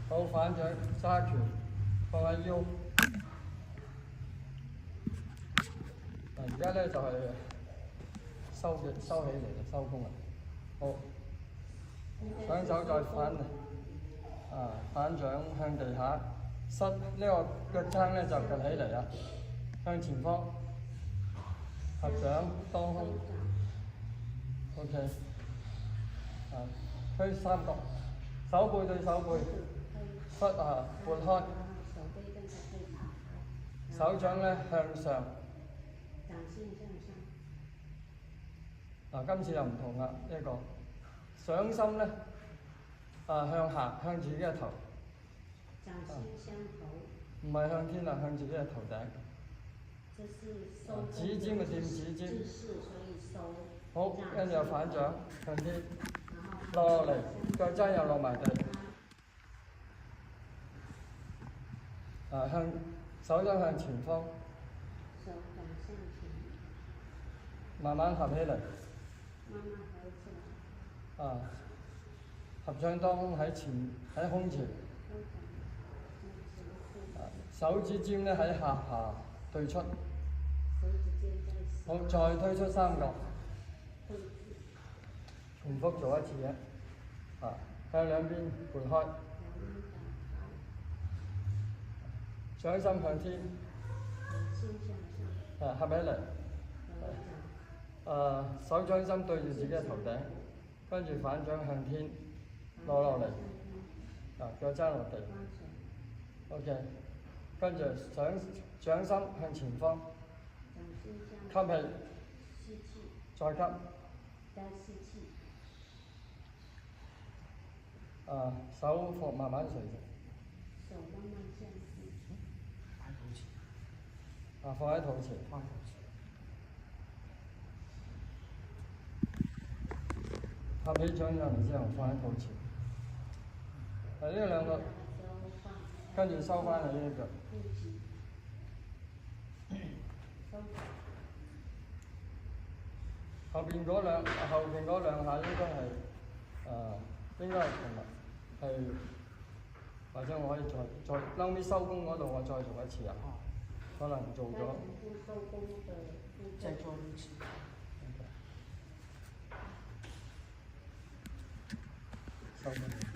好，反掌揸拳放喺腰。嗱，而家咧就係、收起嚟啦，收工啦。好，雙手再反反掌向地下，膝呢個腳踭咧就趌起嚟啦，向前方，合掌當空。OK，推三角，手背對手背，膝撥開，手掌咧向上。今次又唔同啦，呢個掌心咧向下，向自己嘅頭。掌心向頭。唔係向天啊，向自己嘅頭頂。這是收指尖嘅掂指尖。姿勢，所以收。好，跟住又反掌向天，落嚟，腳踭又落埋地。手掌向前方。手掌向前。慢慢合起嚟。慢慢合起來。合掌當空喺胸前。手指尖咧喺下對出。好，再推出三角。重複做一次嘅。向兩邊撥開。掌心向天。合起嚟。手掌心對住自己嘅頭頂，跟住反掌向天落嚟。腳踭落地。OK， 跟住掌心向前方，吸氣，再吸。手放慢慢垂直。手慢慢向前。放喺肚前。合起掌上嚟之後放喺肚前。呢兩個，跟住收翻你呢隻腳。後邊嗰兩下應該係或者我可以再後尾收工嗰度我再做一次啊。可能做咗。再做一次。收工。